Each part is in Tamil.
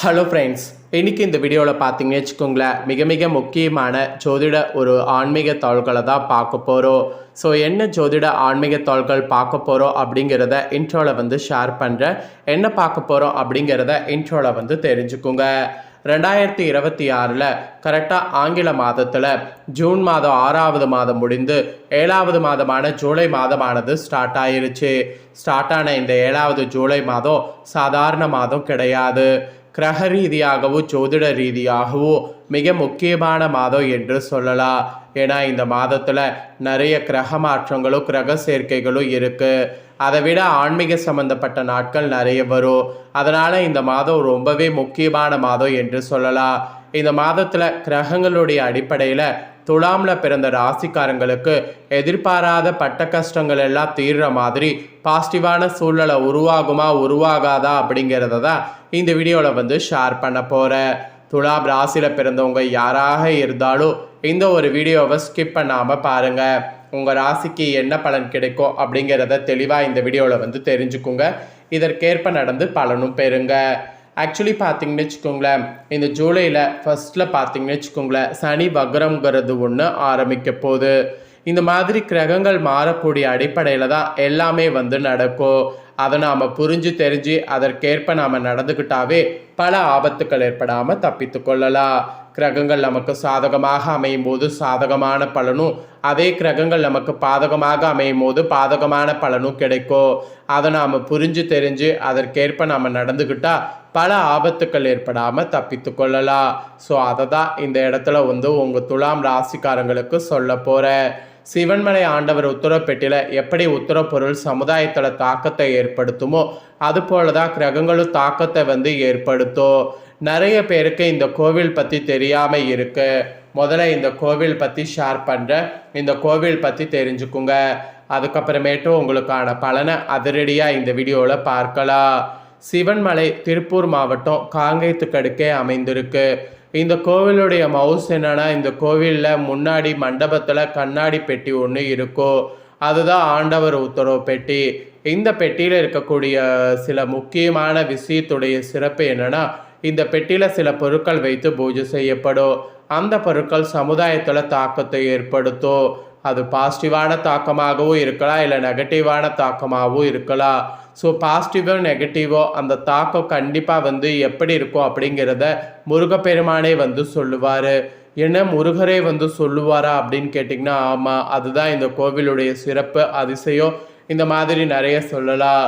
ஹலோ ஃப்ரெண்ட்ஸ், இன்றைக்கி இந்த வீடியோவில் பார்த்தீங்கன்னு வச்சுக்கோங்களேன், மிக மிக முக்கியமான ஜோதிட ஒரு ஆன்மீக தாள்களை தான் பார்க்க போகிறோம். ஸோ என்ன ஜோதிட ஆன்மீக தாள்கள் பார்க்க போகிறோம் அப்படிங்கிறத இன்ட்ரோவில் ஷேர் பண்ணுறேன். என்ன பார்க்க போகிறோம் அப்படிங்கிறத இன்ட்ரோவில் தெரிஞ்சுக்குங்க. 2026 கரெக்டாக ஆங்கில மாதத்தில் ஜூன் மாதம் 6வது மாதம் முடிந்து 7வது மாதமான ஜூலை மாதமானது ஸ்டார்ட் ஆயிருச்சு. ஸ்டார்ட் ஆன இந்த 7வது ஜூலை மாதம் சாதாரண மாதம் கிடையாது. கிரக ரீதியாகவும் ஜோதிட ரீதியாகவும் மிக முக்கியமான மாதம் என்று சொல்லலாம். ஏன்னா இந்த மாதத்தில் நிறைய கிரக மாற்றங்களும் கிரக சேர்க்கைகளும் இருக்குது. அதை விட ஆன்மீக சம்பந்தப்பட்ட நாட்கள் நிறைய வரும். அதனால் இந்த மாதம் ரொம்பவே முக்கியமான மாதம் என்று சொல்லலாம். இந்த மாதத்தில் கிரகங்களுடைய அடிப்படையில் துலாமில் பிறந்த ராசிக்காரங்களுக்கு எதிர்பாராத பட்ட கஷ்டங்கள் எல்லாம் தீர்ற மாதிரி பாசிட்டிவான சூழ்நிலை உருவாகாதா அப்படிங்கிறத தான் இந்த வீடியோவில் ஷேர் பண்ண போகிறேன். துலாம் ராசியில் பிறந்தவங்க யாராக இருந்தாலும் இந்த ஒரு வீடியோவை ஸ்கிப் பண்ணாமல் பாருங்கள். உங்கள் ராசிக்கு என்ன பலன் கிடைக்கும் அப்படிங்கிறத தெளிவாக இந்த வீடியோவில் தெரிஞ்சுக்குங்க. இதற்கேற்ப நடந்து பலனும் பெறுங்க. ஆக்சுவலி பார்த்தீங்கன்னு வச்சுக்கோங்களேன், இந்த ஜூலையில் ஃபஸ்ட்டில் பார்த்தீங்கன்னு வச்சுக்கோங்களேன், சனி வக்ரம்ங்கிறது ஒன்று ஆரம்பிக்க போகுது. இந்த மாதிரி கிரகங்கள் மாறக்கூடிய அடிப்படையில் தான் எல்லாமே நடக்கும். அதை நாம் புரிஞ்சு தெரிஞ்சு அதற்கேற்ப நாம் நடந்துக்கிட்டாவே பல ஆபத்துக்கள் ஏற்படாமல் தப்பித்து கொள்ளலாம். கிரகங்கள் நமக்கு சாதகமாக அமையும் போது சாதகமான பலனும், அதே கிரகங்கள் நமக்கு பாதகமாக அமையும் போது பாதகமான பலனும் கிடைக்கும். அதை நாம் புரிஞ்சு தெரிஞ்சு அதற்கேற்ப நாம் நடந்துக்கிட்டால் பல ஆபத்துக்கள் ஏற்படாமல் தப்பித்து கொள்ளலாம். ஸோ அதை தான் இந்த இடத்துல உங்கள் துலாம் ராசிக்காரங்களுக்கு சொல்ல போகிறேன். சிவன்மலை ஆண்டவர் உத்தரப்பெட்டியில் எப்படி உத்தரப்பொருள் சமுதாயத்தில் தாக்கத்தை ஏற்படுத்துமோ அதுபோல தான் கிரகங்களும் தாக்கத்தை ஏற்படுத்தும். நிறைய பேருக்கு இந்த கோவில் பற்றி தெரியாமல் இருக்கு. முதல்ல இந்த கோவில் பற்றி ஷேர் பண்ணுறேன். இந்த கோவில் பற்றி தெரிஞ்சுக்குங்க. அதுக்கப்புறமேட்டு உங்களுக்கான பலனை அதிரடியாக இந்த வீடியோவில் பார்க்கலாம். சிவன்மலை திருப்பூர் மாவட்டம் காங்கேயத்துக்கடுக்கே அமைந்திருக்கு. இந்த கோவிலுடைய மவுஸ் என்னன்னா, இந்த கோவிலில் முன்னாடி மண்டபத்தில் கண்ணாடி பெட்டி ஒன்று இருக்கும். அதுதான் ஆண்டவர் உத்தரவு பெட்டி. இந்த பெட்டியில் இருக்கக்கூடிய சில முக்கியமான விஷயத்துடைய சிறப்பு என்னன்னா, இந்த பெட்டியில் சில பொருட்கள் வைத்து பூஜை செய்யப்படும். அந்த பொருட்கள் சமுதாயத்தில் தாக்கத்தை ஏற்படுத்தும். அது பாசிட்டிவான தாக்கமாகவும் இருக்கலாம், இல்லை நெகட்டிவான தாக்கமாகவும் இருக்கலாம். ஸோ பாசிட்டிவோ நெகட்டிவோ அந்த தாக்கம் கண்டிப்பாக எப்படி இருக்கும் அப்படிங்கிறத முருகப்பெருமானே சொல்லுவார். என்ன முருகரே சொல்லுவாரா அப்படின்னு கேட்டிங்கன்னா, ஆமாம், அதுதான் இந்த கோவிலுடைய சிறப்பு அதிசயம். இந்த மாதிரி நிறைய சொல்லலாம்.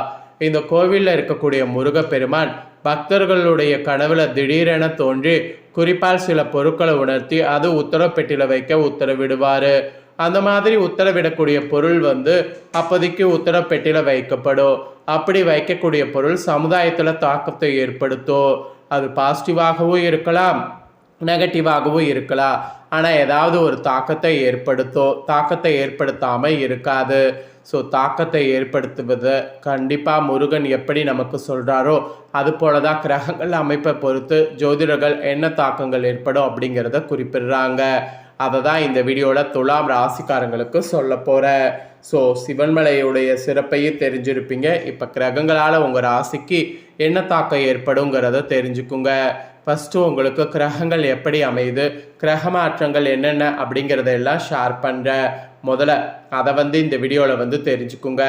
இந்த கோவிலில் இருக்கக்கூடிய முருகப்பெருமான் பக்தர்களுடைய கனவுல திடீரென தோன்றி குறிப்பால் சில பொருட்களை உணர்த்தி அது உத்தரப்பெட்டியில் வைக்க உத்தரவிடுவார். அந்த மாதிரி உத்தரவிடக்கூடிய பொருள் அப்போதைக்கு உத்தரப்பெட்டியில் வைக்கப்படும். அப்படி வைக்கக்கூடிய பொருள் சமுதாயத்தில் தாக்கத்தை ஏற்படுத்தும். அது பாசிட்டிவாகவும் இருக்கலாம், நெகட்டிவாகவும் இருக்கலாம். ஆனால் ஏதாவது ஒரு தாக்கத்தை ஏற்படுத்தும். தாக்கத்தை ஏற்படுத்தாமல் இருக்காது. ஸோ தாக்கத்தை ஏற்படுத்துவது கண்டிப்பாக முருகன் எப்படி நமக்கு சொல்கிறாரோ அது போல தான் கிரகங்கள் அமைப்பை பொறுத்து ஜோதிடர்கள் என்ன தாக்கங்கள் ஏற்படும் அப்படிங்கிறத குறிப்பிடுறாங்க. அதை தான் இந்த வீடியோவில் துலாம் ராசிக்காரங்களுக்கு சொல்ல போகிறேன். ஸோ சிவன்மலையுடைய சிறப்பையும் தெரிஞ்சிருப்பீங்க. இப்போ கிரகங்களால் உங்கள் ராசிக்கு என்ன தாக்கம் ஏற்படுங்கிறத தெரிஞ்சுக்குங்க. ஃபஸ்ட்டு உங்களுக்கு கிரகங்கள் எப்படி அமையுது, கிரக மாற்றங்கள் என்னென்ன அப்படிங்கிறதெல்லாம் ஷேர் பண்ணுறேன். முதல்ல அதை இந்த வீடியோவில் தெரிஞ்சுக்குங்க.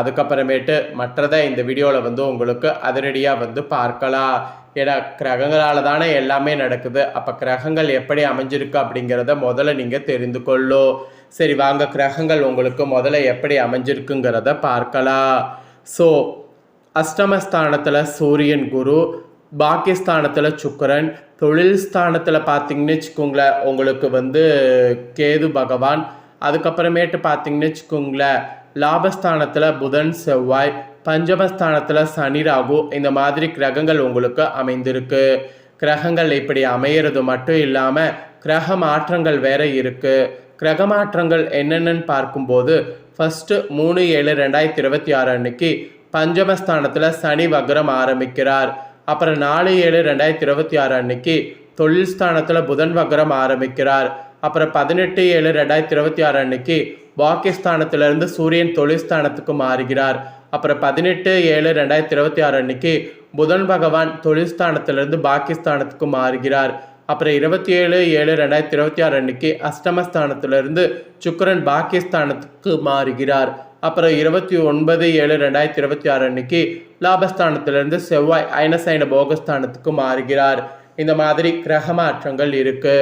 அதுக்கப்புறமேட்டு மற்றதை இந்த வீடியோவில் உங்களுக்கு அதிரடியாக பார்க்கலாம். ஏன்னா கிரகங்களால் தானே எல்லாமே நடக்குது. அப்போ கிரகங்கள் எப்படி அமைஞ்சிருக்கு அப்படிங்கிறத முதல்ல நீங்கள் தெரிந்து கொள்ளும். சரி வாங்க, கிரகங்கள் உங்களுக்கு முதல்ல எப்படி அமைஞ்சிருக்குங்கிறத பார்க்கலாம். ஸோ அஷ்டமஸ்தானத்தில் சூரியன் குரு, பாக்கியஸ்தானத்தில் சுக்கிரன், தொழில் ஸ்தானத்தில் பார்த்தீங்கன்னு வச்சுக்கோங்களேன் உங்களுக்கு கேது பகவான். அதுக்கப்புறமேட்டு பார்த்தீங்கன்னு வச்சுக்கோங்களேன் லாபஸ்தானத்தில் புதன் செவ்வாய், பஞ்சமஸ்தானத்தில் சனி ராகு. இந்த மாதிரி கிரகங்கள் உங்களுக்கு அமைந்திருக்கு. கிரகங்கள் இப்படி அமையிறது மட்டும் இல்லாமல் கிரக மாற்றங்கள் வேற இருக்குது. கிரக மாற்றங்கள் என்னென்னு பார்க்கும்போது ஃபஸ்ட்டு 3/7/2026 அன்னைக்கு பஞ்சமஸ்தானத்தில் சனி வக்ரம் ஆரம்பிக்கிறார். அப்புறம் 4/7/2026 அன்னைக்கு தொழில் ஸ்தானத்தில் புதன் வக்ரம் ஆரம்பிக்கிறார். அப்புறம் 18/7/2026 அன்னைக்கு பாக்கியஸ்தானத்திலிருந்து சூரியன் தொழில் ஸ்தானத்துக்கு மாறுகிறார். அப்புறம் 18/7/2026 அன்னைக்கு புதன் பகவான் தொழில் ஸ்தானத்திலிருந்து பாகிஸ்தானத்துக்கு மாறுகிறார். அப்புறம் 27/7/2026 அன்னைக்கு அஷ்டமஸ்தானத்திலிருந்து சுக்கிரன் பாகிஸ்தானத்துக்கு மாறுகிறார். அப்புறம் 29/7/2026 அன்னைக்கு லாபஸ்தானத்திலிருந்து செவ்வாய் அயனசைன போகஸ்தானத்துக்கு மாறுகிறார். இந்த மாதிரி கிரக மாற்றங்கள் இருக்கு.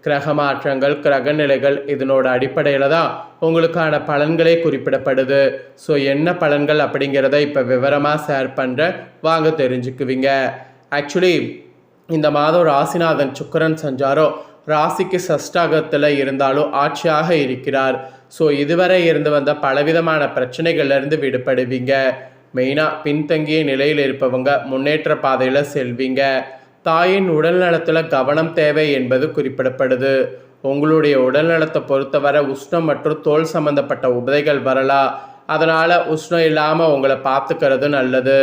கிரக மாற்றங்கள், கிரக நிலைகள் இதனோட அடிப்படையில் தான் உங்களுக்கான பலன்களே குறிப்பிடப்படுது. ஸோ என்ன பலன்கள் அப்படிங்கிறத இப்போ விவரமாக ஷேர் பண்ணுறேன், வாங்க தெரிஞ்சுக்குவீங்க. ஆக்சுவலி இந்த மாதம் ராசிநாதன் சுக்கிரன் சஞ்சாரம் ராசிக்கு சஷ்டாகத்தில் இருந்தாலும் ஆட்சியாக இருக்கிறார். ஸோ இதுவரை இருந்து வந்த பலவிதமான பிரச்சனைகள்லேருந்து விடுபடுவீங்க. மெயினாக பின்தங்கிய நிலையில் இருப்பவங்க முன்னேற்ற பாதையில் செல்வீங்க. தாயின் உடல்நலத்தில் கவனம் தேவை என்பது குறிப்பிடப்படுது. உங்களுடைய உடல்நலத்தை பொறுத்தவரை உஷ்ணம் மற்றும் தோல் சம்பந்தப்பட்ட உபதைகள் வரலாம். அதனால் உஷ்ணம் இல்லாமல் உங்களை பார்த்துக்கிறது நல்லது.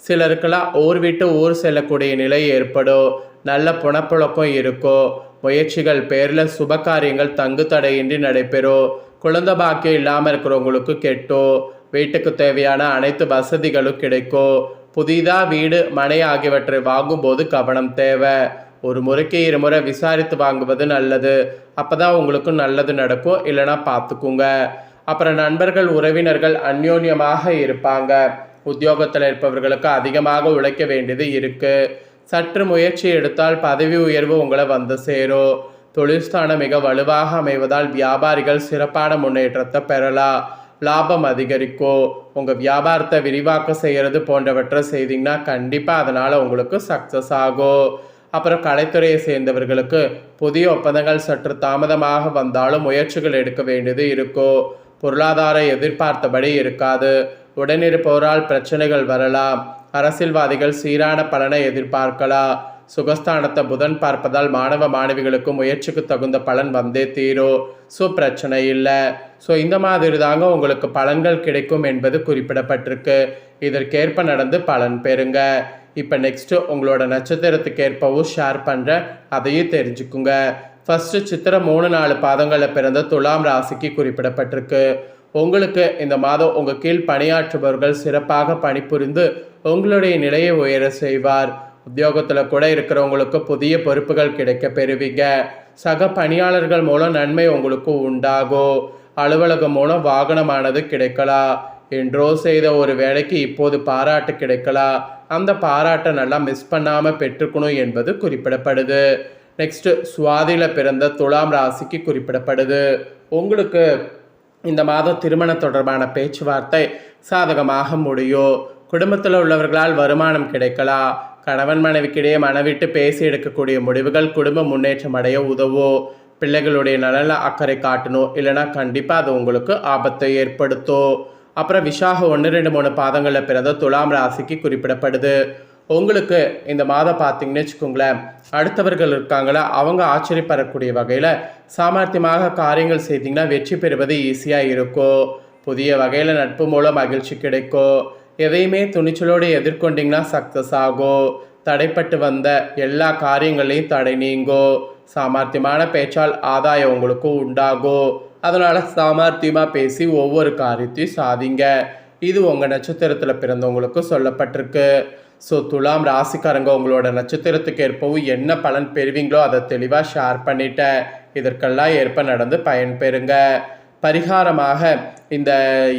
சிலருக்கெல்லாம் ஊர் விட்டு ஊர் செல்லக்கூடிய நிலை ஏற்படும். நல்ல பணப்புழக்கம் இருக்கும். முயற்சிகள் பேரில் சுப காரியங்கள் தங்கு தடையின்றி நடைபெறும். குழந்தை பாக்கியம் இல்லாமல் இருக்கிறவங்களுக்கு கெட்டும். வீட்டுக்கு தேவையான அனைத்து வசதிகளும் கிடைக்கும். புதிதாக வீடு, மனை ஆகியவற்றை வாங்கும்போது கவனம் தேவை. ஒரு முறைக்கு இருமுறை விசாரித்து வாங்குவது நல்லது. அப்போ தான் உங்களுக்கு நல்லது நடக்கும். இல்லைனா பார்த்துக்குங்க. அப்புறம் நண்பர்கள், உறவினர்கள் அந்யோன்யமாக இருப்பாங்க. உத்தியோகத்தில் இருப்பவர்களுக்கு அதிகமாக உழைக்க வேண்டியது இருக்குது. சற்று முயற்சி எடுத்தால் பதவி உயர்வு உங்களை வந்து சேரும். தொழில்ஸ்தானம் மிக வலுவாக அமைவதால் வியாபாரிகள் சிறப்பான முன்னேற்றத்தை பெறலாம். லாபம் அதிகரிக்கும். உங்கள் வியாபாரத்தை விரிவாக்கம் செய்கிறது போன்றவற்றை செய்தீங்கன்னா கண்டிப்பாக அதனால் உங்களுக்கு சக்ஸஸ் ஆகும். அப்புறம் கலைத்துறையை சேர்ந்தவர்களுக்கு புதிய ஒப்பந்தங்கள் சற்று தாமதமாக வந்தாலும் முயற்சிகள் எடுக்க வேண்டியது இருக்கும். பொருளாதாரம் எதிர்பார்த்தபடி இருக்காது. உடனிருப்பவரால் பிரச்சனைகள் வரலாம். அரசியல்வாதிகள் சீரான பலனை எதிர்பார்க்கலாம். சுகஸ்தானத்தை புதன் பார்ப்பதால் மாணவ மாணவிகளுக்கு முயற்சிக்கு தகுந்த பலன் வந்தே தீரும். ஸோ பிரச்சனை இல்லை. ஸோ இந்த மாதிரி தாங்க உங்களுக்கு பலன்கள் கிடைக்கும் என்பது குறிப்பிடப்பட்டிருக்கு. இதற்கேற்ப நடந்து பலன் பெறுங்க. இப்போ நெக்ஸ்ட்டு உங்களோட நட்சத்திரத்துக்கு ஏற்பவும் ஷேர் பண்ணுறேன், அதையும் தெரிஞ்சுக்குங்க. ஃபஸ்ட்டு சித்திரை 3-4 பாதங்களில் பிறந்த துலாம் ராசிக்கு குறிப்பிடப்பட்டிருக்கு. உங்களுக்கு இந்த மாதம் உங்கள் கீழ் பணியாற்றுபவர்கள் சிறப்பாக பணிபுரிந்து உங்களுடைய நிலையை உயர செய்வார். உத்தியோகத்தில் கூட இருக்கிறவங்களுக்கு புதிய பொறுப்புகள் கிடைக்க பெறுவீங்க. சக பணியாளர்கள் மூலம் நன்மை உங்களுக்கு உண்டாகும். அலுவலகம் மூலம் வாகனமானது கிடைக்கலாம். என்றோ செய்த ஒரு வேலைக்கு இப்போது பாராட்டு கிடைக்கலாம். அந்த பாராட்டை நல்லா மிஸ் பண்ணாமல் பெற்றுக்கணும் என்பது குறிப்பிடப்படுது. நெக்ஸ்ட்டு சுவாதியில் பிறந்த துலாம் ராசிக்கு குறிப்பிடப்படுது. உங்களுக்கு இந்த மாதம் திருமணம் தொடர்பான பேச்சுவார்த்தை சாதகமாக முடியும். குடும்பத்தில் உள்ளவர்களால் வருமானம் கிடைக்கலாம். கணவன் மனைவிக்கிடையே மனவிட்டு பேசி எடுக்கக்கூடிய முடிவுகள் குடும்ப முன்னேற்றம் அடைய உதவும். பிள்ளைகளுடைய நலனில் அக்கறை காட்டணும், இல்லைனா கண்டிப்பாக அது உங்களுக்கு ஆபத்தை ஏற்படுத்தும். அப்புறம் விசாகம் 1-2-3 பாதங்களில் பிறந்த துலாம் ராசிக்கு குறிப்பிடப்படுது. உங்களுக்கு இந்த மாதம் பார்த்தீங்கன்னு வச்சுக்கோங்களேன், அடுத்தவர்கள் இருக்காங்களா அவங்க ஆச்சரியப்படக்கூடிய வகையில் சாமர்த்தியமாக காரியங்கள் செய்தீங்கன்னா வெற்றி பெறுவது ஈஸியாக இருக்கும். புதிய வகையில் நட்பு மூலம் மகிழ்ச்சி கிடைக்கும். எதையுமே துணிச்சலோடு எதிர்கொண்டிங்கன்னா சக்ஸஸ் ஆகும். தடைப்பட்டு வந்த எல்லா காரியங்களையும் தடை நீங்கும். சாமர்த்தியமான பேச்சால் ஆதாயம் உங்களுக்கு உண்டாகும். அதனால் சாமர்த்தியமாக பேசி ஒவ்வொரு காரியத்தையும் சாதிங்க. இது உங்கள் நட்சத்திரத்தில் பிறந்தவங்களுக்கு சொல்லப்பட்டிருக்கு. ஸோ துலாம் ராசிக்காரங்க உங்களோட நட்சத்திரத்துக்கு ஏற்பவும் என்ன பலன் பெறுவீங்களோ அதை தெளிவாக ஷேர் பண்ணிட்டேன். இதற்கெல்லாம் ஏற்ப நடந்து பயன்பெறுங்க. பரிகாரமாக இந்த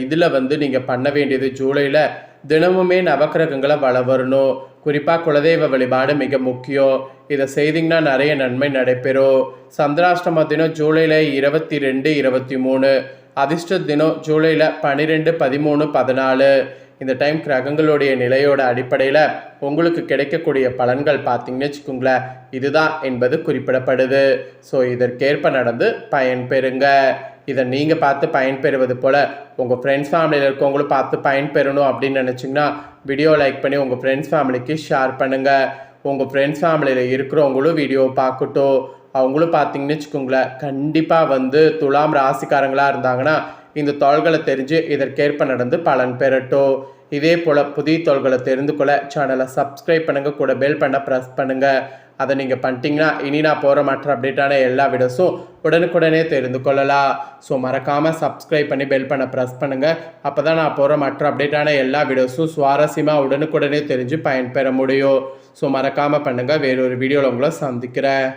இதில் நீங்கள் பண்ண வேண்டியது, ஜூலையில் தினமுமே நவக்கிரகங்களை வரணும். குறிப்பாக குலதெய்வ வழிபாடு மிக முக்கியம். இதை செய்திங்கன்னா நிறைய நன்மை நடைபெறும். சந்திராஷ்டம தினம் ஜூலையில் 22, 23. அதிர்ஷ்ட தினம் ஜூலையில் 12, 13, 14. இந்த டைம் கிரகங்களுடைய நிலையோட அடிப்படையில் உங்களுக்கு கிடைக்கக்கூடிய பலன்கள் பார்த்தீங்கன்னு வச்சுக்கோங்களேன், இதுதான் என்பது குறிப்பிடப்படுது. ஸோ இதற்கேற்ப நடந்து பயன்பெறுங்க. இதை நீங்கள் பார்த்து பயன்பெறுவது போல் உங்கள் ஃப்ரெண்ட்ஸ் ஃபேமிலியில் இருக்கவங்களும் பார்த்து பயன்பெறணும் அப்படின்னு நினச்சிங்கன்னா வீடியோ லைக் பண்ணி உங்கள் ஃப்ரெண்ட்ஸ் ஃபேமிலிக்கு ஷேர் பண்ணுங்கள். உங்கள் ஃப்ரெண்ட்ஸ் ஃபேமிலியில் இருக்கிறவங்களும் வீடியோ பார்க்கட்டும். அவங்களும் பார்த்தீங்கன்னு வச்சுக்கோங்களேன், கண்டிப்பாக துலாம் ராசிக்காரங்களாக இருந்தாங்கன்னா இந்த தோள்களை தெரிஞ்சு இதற்கேற்ப நடந்து பலன் பெறட்டும். இதே போல் புதிய தோள்களை தெரிந்து கொள்ள சேனலை சப்ஸ்கிரைப் பண்ணுங்கள், கூட பெல் பண்ண ப்ரெஸ் பண்ணுங்கள். அதை நீங்கள் பண்ணிட்டீங்கன்னா இனி நான் போகிற மற்ற அப்டேட்டான எல்லா வீடியோஸும் உடனுக்குடனே தெரிந்து கொள்ளலாம். ஸோ மறக்காமல் சப்ஸ்கிரைப் பண்ணி பெல் பண்ண ப்ரெஸ் பண்ணுங்கள். அப்போ தான் நான் போகிற மற்ற அப்டேட்டான எல்லா வீடியோஸும் சுவாரஸ்யமாக உடனுக்குடனே தெரிஞ்சு பயன்பெற முடியும். ஸோ மறக்காமல் பண்ணுங்கள். வேறொரு வீடியோவில் உங்களை சந்திக்கிறேன்.